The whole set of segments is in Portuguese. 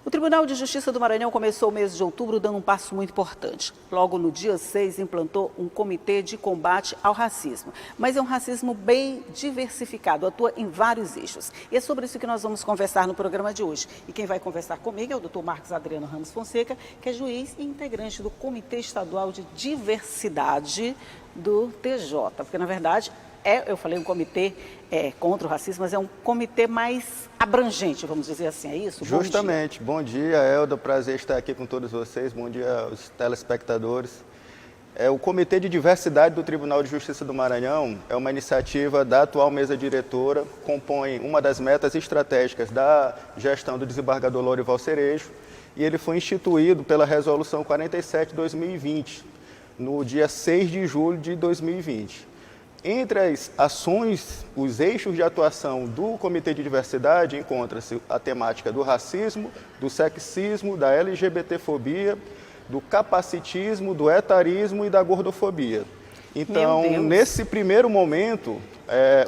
O Tribunal de Justiça do Maranhão começou o mês de outubro dando um passo muito importante. Logo no dia 6, implantou um comitê de combate ao racismo. Mas é um racismo bem diversificado, atua em vários eixos. E é sobre isso que nós vamos conversar no programa de hoje. E quem vai conversar comigo é o Dr. Marcos Adriano Ramos Fonseca, que é juiz e integrante do Comitê Estadual de Diversidade do TJ. Porque, na verdade, eu falei um comitê contra o racismo, mas é um comitê mais abrangente, vamos dizer assim, é isso? Justamente. Bom dia, Elda. Prazer estar aqui com todos vocês. Bom dia aos telespectadores. O Comitê de Diversidade do Tribunal de Justiça do Maranhão é uma iniciativa da atual mesa diretora, compõe uma das metas estratégicas da gestão do desembargador Lorival Cerejo, e ele foi instituído pela Resolução 47/2020, no dia 6 de julho de 2020. Entre as ações, os eixos de atuação do Comitê de Diversidade, encontra-se a temática do racismo, do sexismo, da LGBTfobia, do capacitismo, do etarismo e da gordofobia. Então, nesse primeiro momento,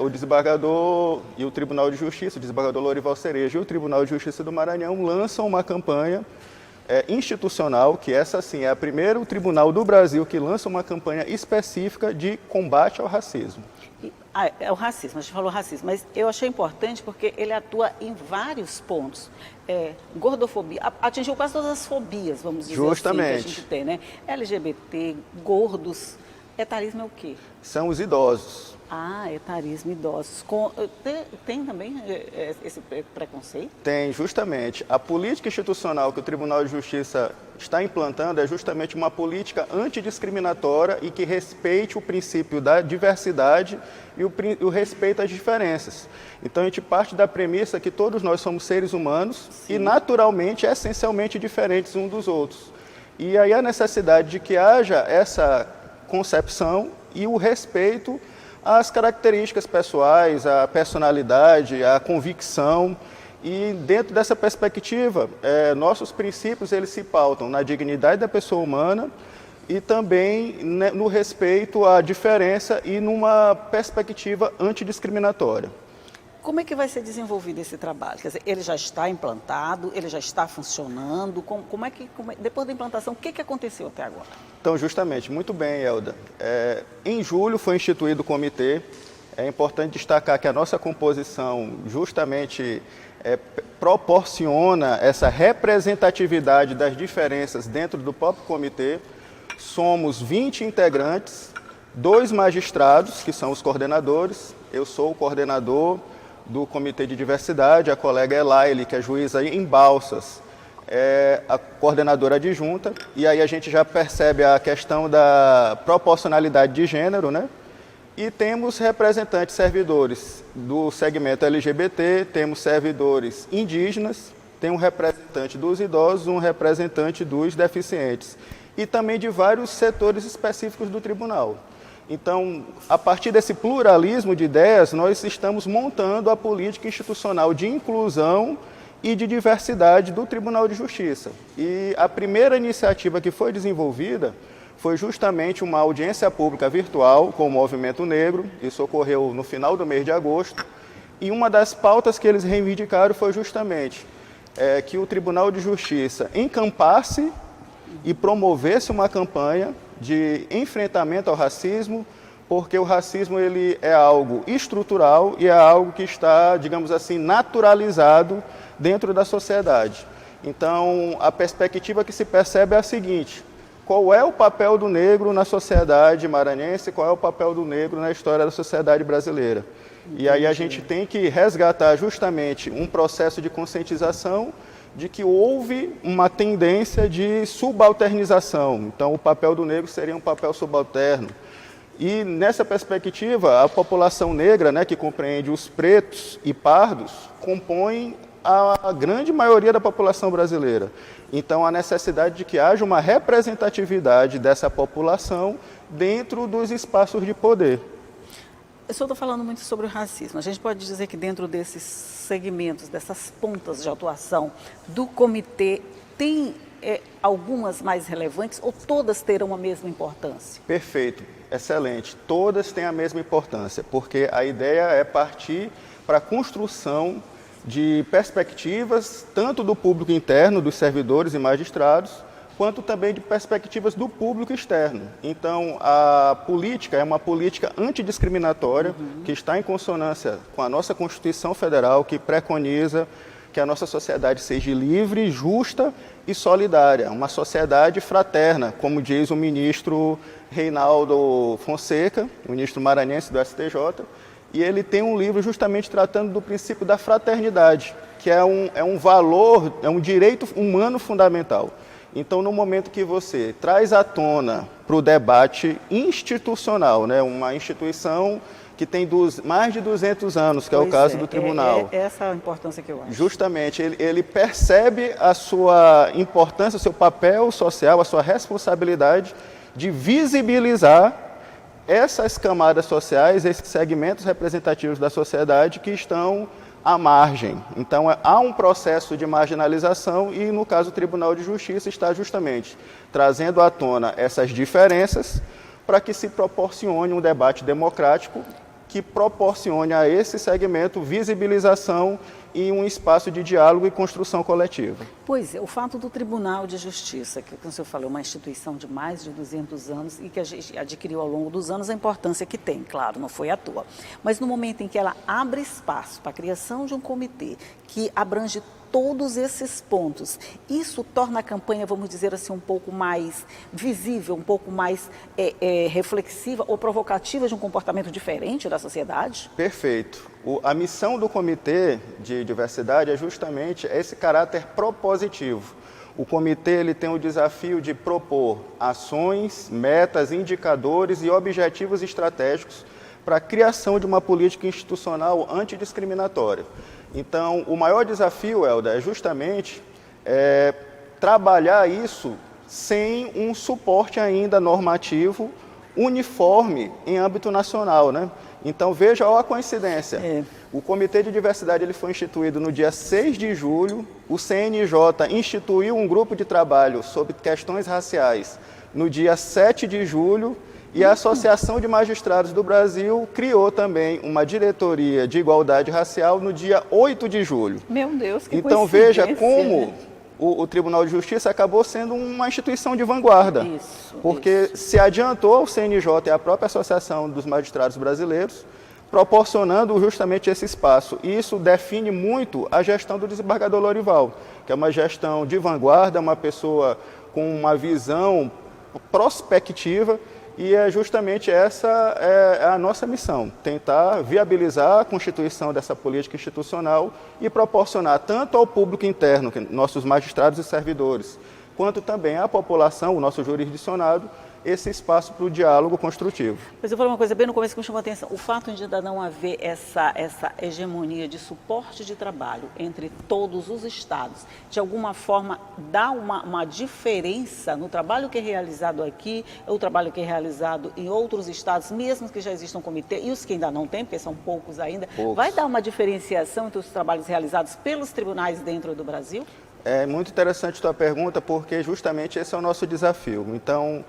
o desembargador e o Tribunal de Justiça, o desembargador Lorival Cerejo e o Tribunal de Justiça do Maranhão lançam uma campanha institucional, que essa sim é o primeiro tribunal do Brasil que lança uma campanha específica de combate ao racismo. É o racismo, a gente falou racismo, mas eu achei importante porque ele atua em vários pontos. Gordofobia, atingiu quase todas as fobias, vamos dizer Justamente. assim, que a gente tem, né? LGBT, gordos, etarismo é o quê? São os idosos. Etarismo, idosos. Tem também esse preconceito? Tem, justamente. A política institucional que o Tribunal de Justiça está implantando é justamente uma política antidiscriminatória e que respeite o princípio da diversidade e o respeito às diferenças. Então, a gente parte da premissa que todos nós somos seres humanos e, naturalmente, essencialmente diferentes uns dos outros. E aí a necessidade de que haja essa concepção e o respeito às características pessoais, à personalidade, à convicção. E dentro dessa perspectiva, nossos princípios eles se pautam na dignidade da pessoa humana e também no respeito à diferença e numa perspectiva antidiscriminatória. Como é que vai ser desenvolvido esse trabalho? Quer dizer, ele já está implantado, ele já está funcionando? Depois da implantação, o que aconteceu até agora? Então, justamente, muito bem, Elda. Em julho foi instituído o comitê. É importante destacar que a nossa composição justamente proporciona essa representatividade das diferenças dentro do próprio comitê. Somos 20 integrantes, 2 magistrados, que são os coordenadores. Eu sou o coordenador do Comitê de Diversidade, a colega Elaile, que é juíza em Balsas, é a coordenadora adjunta, e aí a gente já percebe a questão da proporcionalidade de gênero, né? E temos representantes servidores do segmento LGBT, temos servidores indígenas, tem um representante dos idosos, um representante dos deficientes, e também de vários setores específicos do tribunal. Então, a partir desse pluralismo de ideias, nós estamos montando a política institucional de inclusão e de diversidade do Tribunal de Justiça. E a primeira iniciativa que foi desenvolvida foi justamente uma audiência pública virtual com o Movimento Negro. Isso ocorreu no final do mês de agosto. E uma das pautas que eles reivindicaram foi justamente que o Tribunal de Justiça encampasse e promovesse uma campanha de enfrentamento ao racismo, porque o racismo ele é algo estrutural e é algo que está, digamos assim, naturalizado dentro da sociedade. Então, a perspectiva que se percebe é a seguinte: qual é o papel do negro na sociedade maranhense, qual é o papel do negro na história da sociedade brasileira? E aí a gente tem que resgatar justamente um processo de conscientização de que houve uma tendência de subalternização. Então, o papel do negro seria um papel subalterno. E, nessa perspectiva, a população negra, né, que compreende os pretos e pardos, compõe a grande maioria da população brasileira. Então, a necessidade de que haja uma representatividade dessa população dentro dos espaços de poder. Eu só estou falando muito sobre o racismo. A gente pode dizer que dentro desses segmentos, dessas pontas de atuação do comitê, tem algumas mais relevantes ou todas terão a mesma importância? Perfeito, excelente. Todas têm a mesma importância, porque a ideia é partir para a construção de perspectivas tanto do público interno, dos servidores e magistrados, quanto também de perspectivas do público externo. Então, a política é uma política antidiscriminatória, que está em consonância com a nossa Constituição Federal, que preconiza que a nossa sociedade seja livre, justa e solidária, uma sociedade fraterna, como diz o ministro Reinaldo Fonseca, o ministro maranhense do STJ, e ele tem um livro justamente tratando do princípio da fraternidade, que é um valor, é um direito humano fundamental. Então, no momento que você traz à tona para o debate institucional, né, uma instituição que tem mais de 200 anos, que é o caso do tribunal. Essa é a importância que eu acho. Justamente, ele percebe a sua importância, o seu papel social, a sua responsabilidade de visibilizar essas camadas sociais, esses segmentos representativos da sociedade que estão à margem. Então, há um processo de marginalização e, no caso, o Tribunal de Justiça está justamente trazendo à tona essas diferenças para que se proporcione um debate democrático que proporcione a esse segmento visibilização e um espaço de diálogo e construção coletiva. Pois é, o fato do Tribunal de Justiça, que como o senhor falou, é uma instituição de mais de 200 anos e que a gente adquiriu ao longo dos anos a importância que tem, claro, não foi à toa. Mas no momento em que ela abre espaço para a criação de um comitê que abrange todos esses pontos, isso torna a campanha, vamos dizer assim, um pouco mais visível, um pouco mais reflexiva ou provocativa de um comportamento diferente da sociedade? Perfeito. A missão do Comitê de Diversidade é justamente esse caráter propositivo. O comitê ele tem o desafio de propor ações, metas, indicadores e objetivos estratégicos para a criação de uma política institucional antidiscriminatória. Então, o maior desafio, Helder, é justamente trabalhar isso sem um suporte ainda normativo uniforme em âmbito nacional, né? Então, veja a coincidência. O Comitê de Diversidade ele foi instituído no dia 6 de julho, o CNJ instituiu um grupo de trabalho sobre questões raciais no dia 7 de julho, e a Associação de Magistrados do Brasil criou também uma diretoria de igualdade racial no dia 8 de julho. Meu Deus, que Então veja como o Tribunal de Justiça acabou sendo uma instituição de vanguarda. Porque se adiantou ao CNJ e à própria Associação dos Magistrados Brasileiros, proporcionando justamente esse espaço. E isso define muito a gestão do desembargador Lorival, que é uma gestão de vanguarda, uma pessoa com uma visão prospectiva. E é justamente essa a nossa missão, tentar viabilizar a constituição dessa política institucional e proporcionar tanto ao público interno, nossos magistrados e servidores, quanto também à população, o nosso jurisdicionado, esse espaço para o diálogo construtivo. Mas eu vou falar uma coisa bem no começo que me chamou a atenção. O fato de ainda não haver essa hegemonia de suporte de trabalho entre todos os estados, de alguma forma dá uma diferença no trabalho que é realizado aqui, o trabalho que é realizado em outros estados, mesmo que já existam comitê, e os que ainda não têm, porque são poucos ainda, vai dar uma diferenciação entre os trabalhos realizados pelos tribunais dentro do Brasil? É muito interessante a tua pergunta, porque justamente esse é o nosso desafio. Então,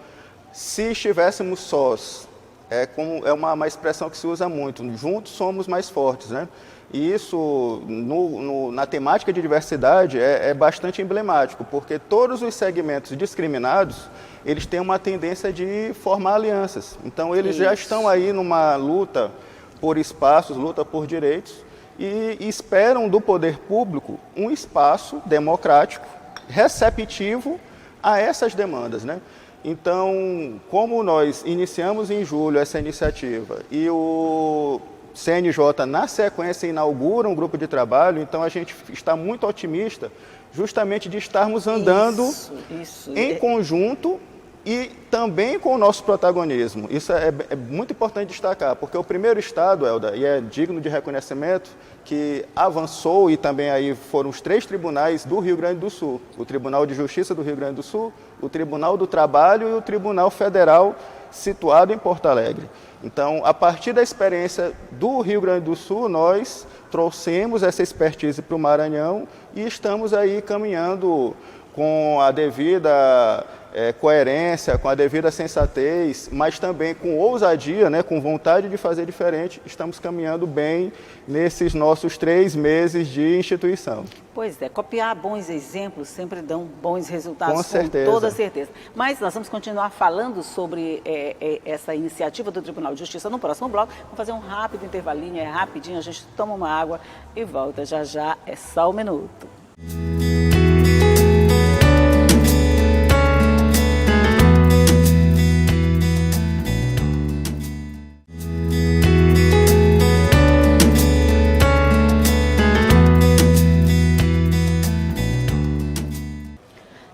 se estivéssemos sós, é uma expressão que se usa muito, juntos somos mais fortes, né? E isso, na temática de diversidade, é bastante emblemático, porque todos os segmentos discriminados, eles têm uma tendência de formar alianças. Então, eles já estão aí numa luta por espaços, luta por direitos, e esperam do poder público um espaço democrático, receptivo a essas demandas, né? Então, como nós iniciamos em julho essa iniciativa e o CNJ, na sequência, inaugura um grupo de trabalho, então a gente está muito otimista justamente de estarmos andando em conjunto e também com o nosso protagonismo. Isso é muito importante destacar, porque o primeiro estado, Helder, e é digno de reconhecimento, que avançou, e também aí foram os 3 tribunais do Rio Grande do Sul, o Tribunal de Justiça do Rio Grande do Sul, o Tribunal do Trabalho e o Tribunal Federal situado em Porto Alegre. Então, a partir da experiência do Rio Grande do Sul, nós trouxemos essa expertise para o Maranhão e estamos aí caminhando com a devida coerência, com a devida sensatez, mas também com ousadia, né, com vontade de fazer diferente, estamos caminhando bem nesses nossos 3 meses de instituição. Pois é, copiar bons exemplos sempre dão bons resultados, com certeza. Com toda certeza. Mas nós vamos continuar falando sobre essa iniciativa do Tribunal de Justiça no próximo bloco. Vamos fazer um rápido intervalinho, rapidinho, a gente toma uma água e volta já já, é só um minuto.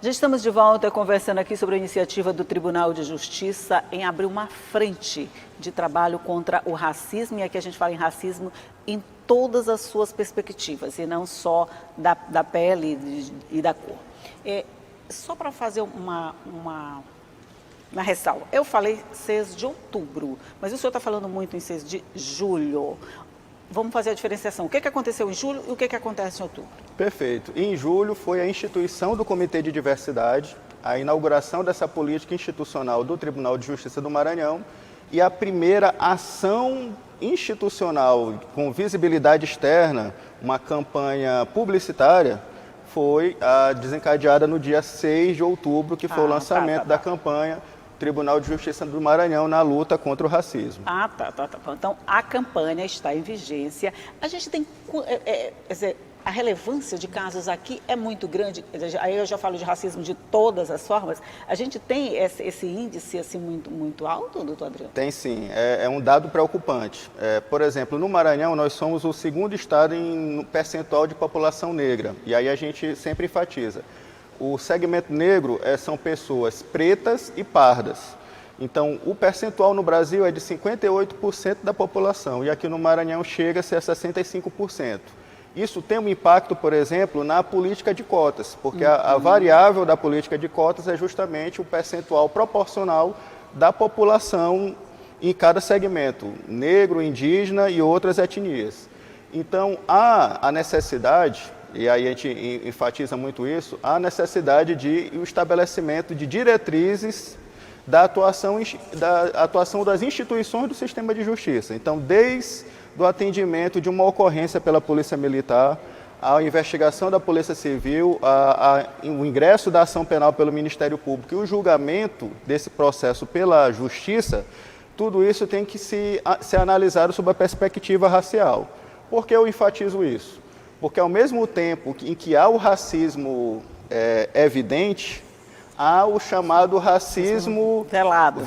Já estamos de volta conversando aqui sobre a iniciativa do Tribunal de Justiça em abrir uma frente de trabalho contra o racismo, e aqui a gente fala em racismo em todas as suas perspectivas, e não só da pele e da cor. Só para fazer uma ressalva, eu falei 6 de outubro, mas o senhor está falando muito em 6 de julho. Vamos fazer a diferenciação. O que aconteceu em julho e o que acontece em outubro? Perfeito. Em julho foi a instituição do Comitê de Diversidade, a inauguração dessa política institucional do Tribunal de Justiça do Maranhão e a primeira ação institucional com visibilidade externa, uma campanha publicitária, foi desencadeada no dia 6 de outubro, que foi o lançamento da campanha Tribunal de Justiça do Maranhão na luta contra o racismo. Então, a campanha está em vigência. A gente tem... a relevância de casos aqui é muito grande. Aí eu já falo de racismo de todas as formas. A gente tem esse índice assim, muito alto, doutor Adriano? Tem sim. É um dado preocupante. Por exemplo, no Maranhão, nós somos o 2º estado em percentual de população negra. E aí a gente sempre enfatiza. O segmento negro são pessoas pretas e pardas. Então, o percentual no Brasil é de 58% da população, e aqui no Maranhão chega-se a 65%. Isso tem um impacto, por exemplo, na política de cotas, porque a variável da política de cotas é justamente o percentual proporcional da população em cada segmento, negro, indígena e outras etnias. Então, há a necessidade... E aí a gente enfatiza muito isso, a necessidade de o estabelecimento de diretrizes da atuação das instituições do sistema de justiça. Então, desde o atendimento de uma ocorrência pela Polícia Militar, a investigação da Polícia Civil, o ingresso da ação penal pelo Ministério Público e o julgamento desse processo pela Justiça, tudo isso tem que ser analisado sob a perspectiva racial. Por que eu enfatizo isso? Porque ao mesmo tempo em que há o racismo evidente, há o chamado racismo velado.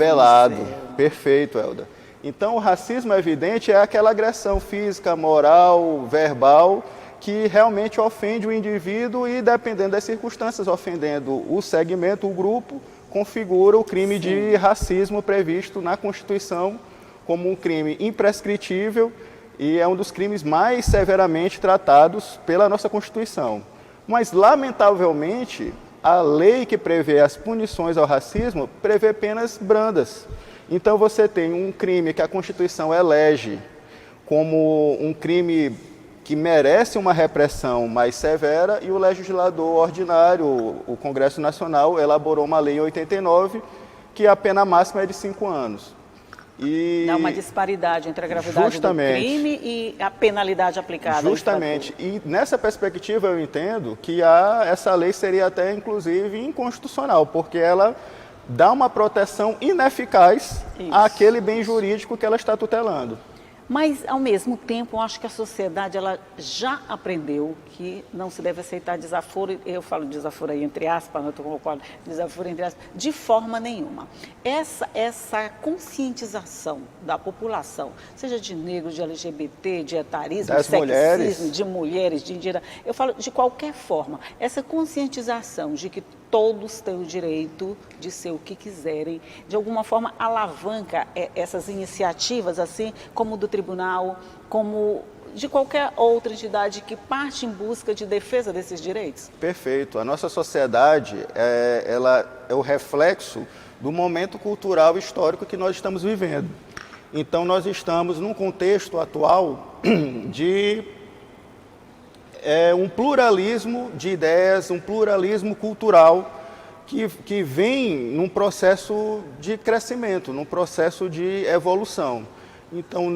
Perfeito, Elda. Então, o racismo evidente é aquela agressão física, moral, verbal, que realmente ofende o indivíduo e, dependendo das circunstâncias, ofendendo o segmento, o grupo, configura o crime de racismo previsto na Constituição como um crime imprescritível, e é um dos crimes mais severamente tratados pela nossa Constituição. Mas, lamentavelmente, a lei que prevê as punições ao racismo prevê penas brandas. Então, você tem um crime que a Constituição elege como um crime que merece uma repressão mais severa, e o legislador ordinário, o Congresso Nacional, elaborou uma lei em 89, que a pena máxima é de 5 anos. Dá uma disparidade entre a gravidade do crime e a penalidade aplicada. Justamente. E nessa perspectiva eu entendo que essa lei seria até, inclusive, inconstitucional, porque ela dá uma proteção ineficaz àquele bem jurídico que ela está tutelando. Mas, ao mesmo tempo, eu acho que a sociedade ela já aprendeu que não se deve aceitar desaforo, eu falo desaforo aí entre aspas, não estou colocando desaforo entre aspas, de forma nenhuma. Essa conscientização da população, seja de negros, de LGBT, de etarismo, de sexismo, de mulheres, de indígenas, eu falo de qualquer forma, essa conscientização de que todos têm o direito de ser o que quiserem, de alguma forma alavanca essas iniciativas, assim como o do tribunal, como de qualquer outra entidade que parte em busca de defesa desses direitos? Perfeito. A nossa sociedade ela é o reflexo do momento cultural e histórico que nós estamos vivendo. Então, nós estamos num contexto atual de um pluralismo de ideias, um pluralismo cultural que vem num processo de crescimento, num processo de evolução. Então,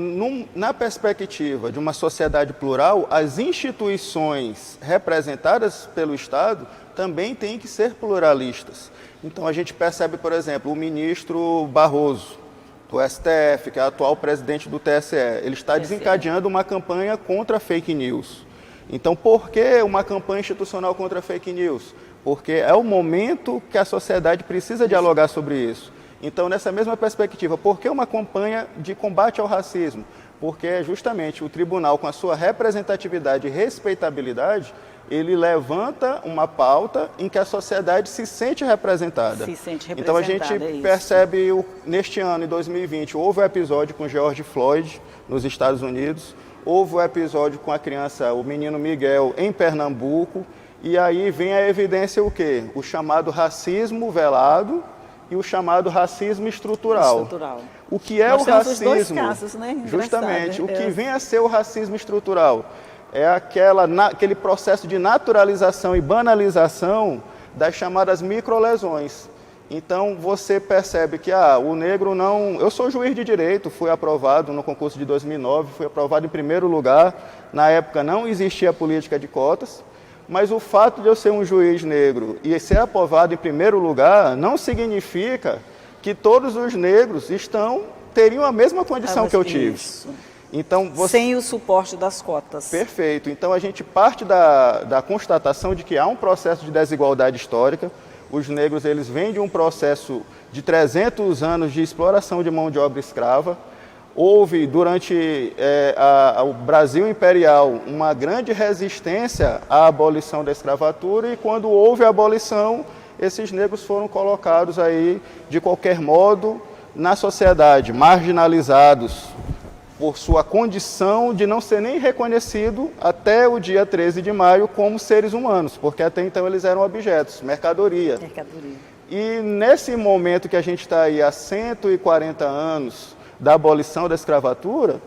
na perspectiva de uma sociedade plural, as instituições representadas pelo Estado também têm que ser pluralistas. Então, a gente percebe, por exemplo, o ministro Barroso, do STF, que é o atual presidente do TSE, ele está desencadeando uma campanha contra fake news. Então, por que uma campanha institucional contra fake news? Porque é o momento que a sociedade precisa dialogar sobre isso. Então, nessa mesma perspectiva, por que uma campanha de combate ao racismo? Porque justamente o tribunal, com a sua representatividade e respeitabilidade, ele levanta uma pauta em que a sociedade se sente representada. Se sente representada, então a gente percebe, neste ano, em 2020, houve o episódio com George Floyd, nos Estados Unidos, houve o episódio com a criança, o menino Miguel, em Pernambuco, e aí vem a evidência o quê? O chamado racismo velado e o chamado racismo estrutural. O que é Nós o temos racismo? Os dois casos, né? Justamente. O que vem a ser o racismo estrutural? É aquele processo de naturalização e banalização das chamadas microlesões. Então, você percebe que o negro não... Eu sou juiz de direito, fui aprovado no concurso de 2009, fui aprovado em primeiro lugar. Na época não existia política de cotas, mas o fato de eu ser um juiz negro e ser aprovado em primeiro lugar não significa que todos os negros teriam a mesma condição que eu tive. Isso. Então, sem o suporte das cotas. Perfeito. Então, a gente parte da constatação de que há um processo de desigualdade histórica. Os negros, eles vêm de um processo de 300 anos de exploração de mão de obra escrava. Houve, durante o Brasil Imperial, uma grande resistência à abolição da escravatura e, quando houve a abolição, esses negros foram colocados aí, de qualquer modo, na sociedade, marginalizados por sua condição de não ser nem reconhecido até o dia 13 de maio como seres humanos, porque até então eles eram objetos, mercadoria. E nesse momento que a gente está aí há 140 anos da abolição da escravatura,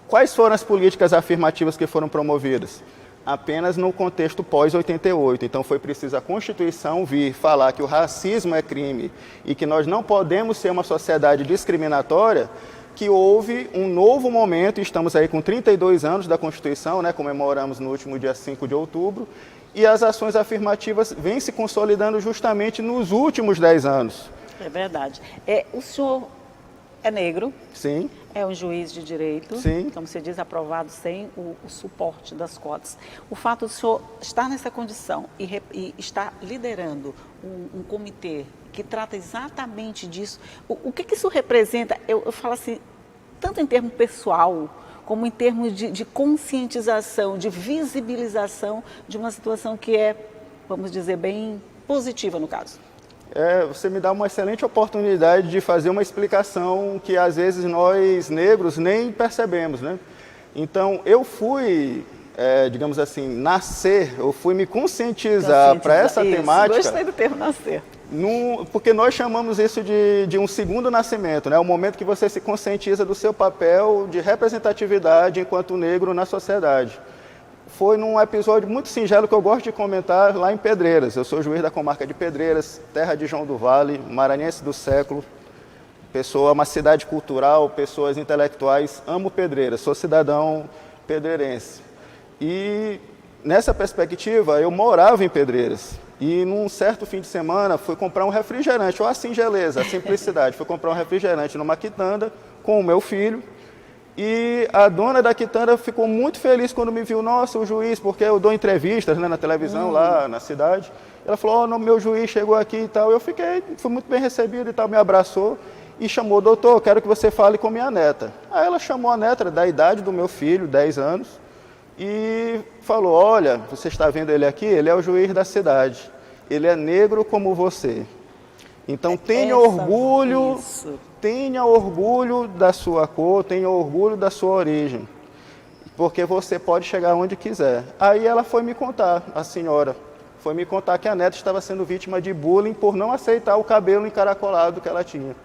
quais foram as políticas afirmativas que foram promovidas? Apenas no contexto pós-88. Então foi preciso a Constituição vir falar que o racismo é crime e que nós não podemos ser uma sociedade discriminatória, que houve um novo momento, e estamos aí com 32 anos da Constituição, né, comemoramos no último dia 5 de outubro, e as ações afirmativas vêm se consolidando justamente nos últimos 10 anos. É verdade. O senhor é negro? Sim. É um juiz de direito? Sim. Como você diz, aprovado sem o suporte das cotas. O fato do senhor estar nessa condição e estar liderando um comitê que trata exatamente disso, o que isso representa? Eu falo assim, tanto em termos pessoal, como em termos de conscientização, de visibilização de uma situação que é, vamos dizer, bem positiva no caso. Você me dá uma excelente oportunidade de fazer uma explicação que às vezes nós negros nem percebemos, né? Então, eu fui, digamos assim, eu fui me conscientizar para essa temática. Gostei do termo nascer. Porque nós chamamos isso de um segundo nascimento, né? O momento que você se conscientiza do seu papel de representatividade enquanto negro na sociedade. Foi num episódio muito singelo que eu gosto de comentar lá em Pedreiras. Eu sou juiz da comarca de Pedreiras, terra de João do Vale, maranhense do século, uma cidade cultural, pessoas intelectuais, amo Pedreiras, sou cidadão pedreirense. E nessa perspectiva, eu morava em Pedreiras. E num certo fim de semana, fui comprar um refrigerante, olha a singeleza, a simplicidade. Fui comprar um refrigerante numa quitanda com o meu filho. E a dona da quitanda ficou muito feliz quando me viu. Nossa, o juiz, porque eu dou entrevistas, né, na televisão lá na cidade. Ela falou, meu juiz chegou aqui e tal. Eu fui muito bem recebido e tal, me abraçou e chamou, doutor, quero que você fale com minha neta. Aí ela chamou a neta da idade do meu filho, 10 anos, e falou, olha, você está vendo ele aqui? Ele é o juiz da cidade. Ele é negro como você. Então tenha orgulho... Tenha orgulho da sua cor, tenha orgulho da sua origem, porque você pode chegar onde quiser. Aí ela foi me contar, a senhora, foi me contar que a neta estava sendo vítima de bullying por não aceitar o cabelo encaracolado que ela tinha.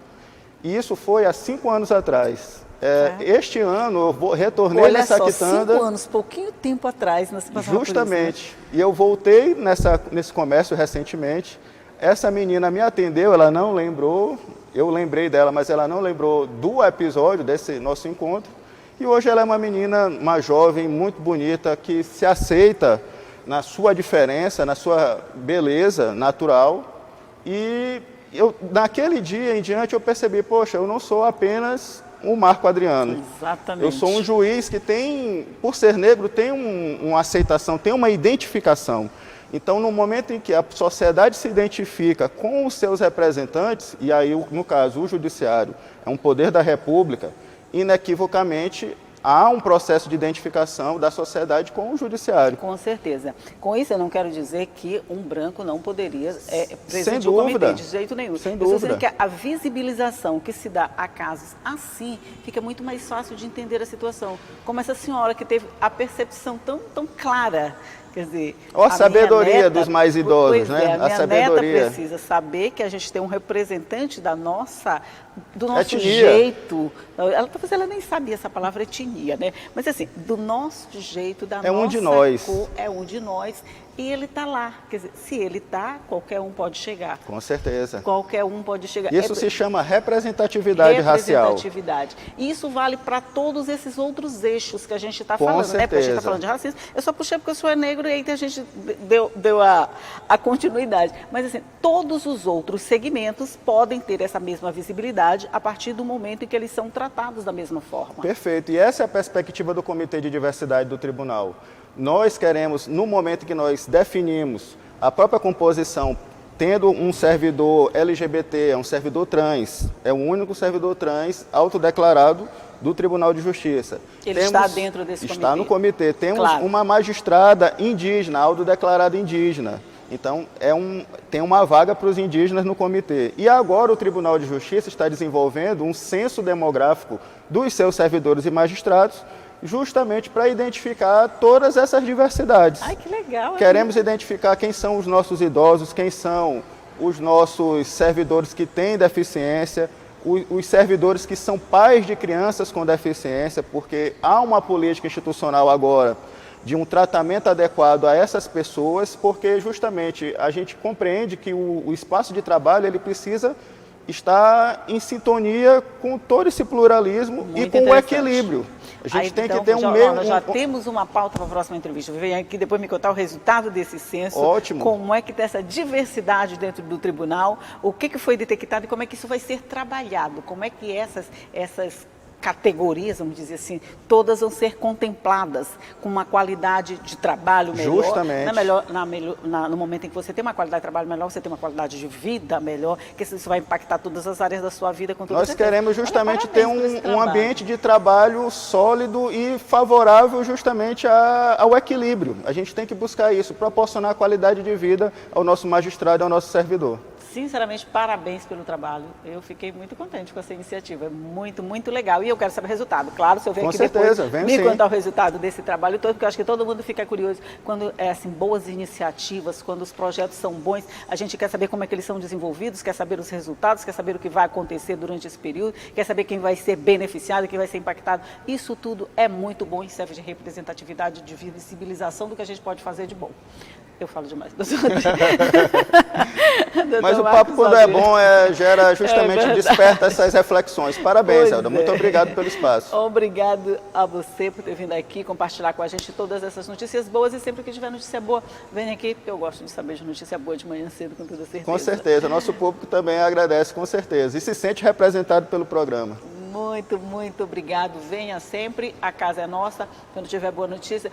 E isso foi há 5 anos atrás. Este ano eu retornei nessa quitanda. 5 anos, pouquinho tempo atrás. Justamente. E eu voltei nesse comércio recentemente. Essa menina me atendeu, ela não lembrou, eu lembrei dela, mas ela não lembrou do episódio desse nosso encontro. E hoje ela é uma menina, uma jovem muito bonita, que se aceita na sua diferença, na sua beleza natural. E naquele dia em diante eu percebi, poxa, eu não sou apenas um Marco Adriano. Exatamente. Eu sou um juiz que tem, por ser negro, tem uma aceitação, tem uma identificação. Então, no momento em que a sociedade se identifica com os seus representantes, e aí, no caso, o judiciário é um poder da República, inequivocamente há um processo de identificação da sociedade com o judiciário. Com certeza. Com isso, eu não quero dizer que um branco não poderia presidir Sem o dúvida. comitê, de jeito nenhum. Sem Eu estou dúvida. dizendo que a visibilização que se dá a casos assim, fica muito mais fácil de entender a situação. Como essa senhora que teve a percepção tão clara. Quer dizer, Ó, a sabedoria neta, dos mais idosos, pois né? É, a minha A sabedoria. neta precisa saber que a gente tem um representante do nosso Etnia. jeito. Talvez ela nem sabia essa palavra etnia, né? Mas assim, do nosso jeito, da nossa um de nós. cor, é um de nós. E ele está lá. Quer dizer, se ele está, qualquer um pode chegar. Com certeza. Qualquer um pode chegar. Isso se chama representatividade racial. Representatividade. E isso vale para todos esses outros eixos que a gente está Com falando, né? Porque a gente certeza. está falando de racismo. Eu só puxei porque eu sou negro e aí a gente deu a continuidade. Mas assim, todos os outros segmentos podem ter essa mesma visibilidade a partir do momento em que eles são tratados da mesma forma. Perfeito. E essa é a perspectiva do Comitê de Diversidade do Tribunal. Nós queremos, no momento que nós definimos a própria composição, tendo um servidor LGBT, é um servidor trans, é o único servidor trans autodeclarado do Tribunal de Justiça. Ele está dentro desse comitê. Está no comitê. Temos Claro. uma magistrada indígena, autodeclarada indígena. Então, tem uma vaga para os indígenas no comitê. E agora o Tribunal de Justiça está desenvolvendo um censo demográfico dos seus servidores e magistrados, justamente para identificar todas essas diversidades. Ai, que legal. Queremos identificar quem são os nossos idosos, quem são os nossos servidores que têm deficiência, os servidores que são pais de crianças com deficiência, porque há uma política institucional agora de um tratamento adequado a essas pessoas, porque justamente a gente compreende que o espaço de trabalho ele precisa estar em sintonia com todo esse pluralismo Muito e com o interessante. equilíbrio. A gente tem então, que ter um nós já temos uma pauta para a próxima entrevista. Vem aqui depois me contar o resultado desse censo. Ótimo. Como é que tem essa diversidade dentro do tribunal, o que foi detectado e como é que isso vai ser trabalhado, como é que essas categorias, vamos dizer assim, todas vão ser contempladas com uma qualidade de trabalho melhor. Justamente. No momento em que você tem uma qualidade de trabalho melhor, você tem uma qualidade de vida melhor, que isso vai impactar todas as áreas da sua vida. Com toda Nós certeza. queremos justamente ter um trabalho. ambiente de trabalho sólido e favorável justamente ao equilíbrio. A gente tem que buscar isso, proporcionar qualidade de vida ao nosso magistrado e ao nosso servidor. Sinceramente, parabéns pelo trabalho. Eu fiquei muito contente com essa iniciativa. É muito, muito legal. E eu quero saber o resultado. Claro, se eu venho Com aqui certeza, depois venho me sim. contar o resultado desse trabalho todo, porque eu acho que todo mundo fica curioso quando assim, boas iniciativas, quando os projetos são bons, a gente quer saber como é que eles são desenvolvidos, quer saber os resultados, quer saber o que vai acontecer durante esse período, quer saber quem vai ser beneficiado, quem vai ser impactado. Isso tudo é muito bom e serve de representatividade, de visibilização do que a gente pode fazer de bom. Eu falo demais. Mas o papo, quando é bom, gera justamente, desperta essas reflexões. Parabéns, Elda. Muito obrigado pelo espaço. Obrigado a você por ter vindo aqui compartilhar com a gente todas essas notícias boas. E sempre que tiver notícia boa, venha aqui, porque eu gosto de saber de notícia boa de manhã cedo, com toda certeza. Com certeza. Nosso público também agradece, com certeza. E se sente representado pelo programa. Muito, muito obrigado. Venha sempre, a casa é nossa. Quando tiver boa notícia,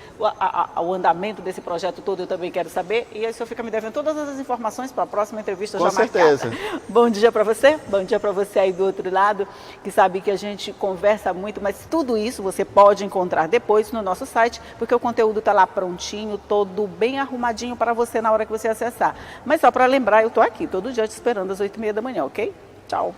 o andamento desse projeto todo eu também quero saber. E aí o senhor fica me devendo todas as informações para a próxima entrevista já marcada. Com certeza. Bom dia para você, bom dia para você aí do outro lado, que sabe que a gente conversa muito, mas tudo isso você pode encontrar depois no nosso site, porque o conteúdo está lá prontinho, todo bem arrumadinho para você na hora que você acessar. Mas só para lembrar, eu estou aqui todo dia te esperando às 8h30 da manhã, ok? Tchau.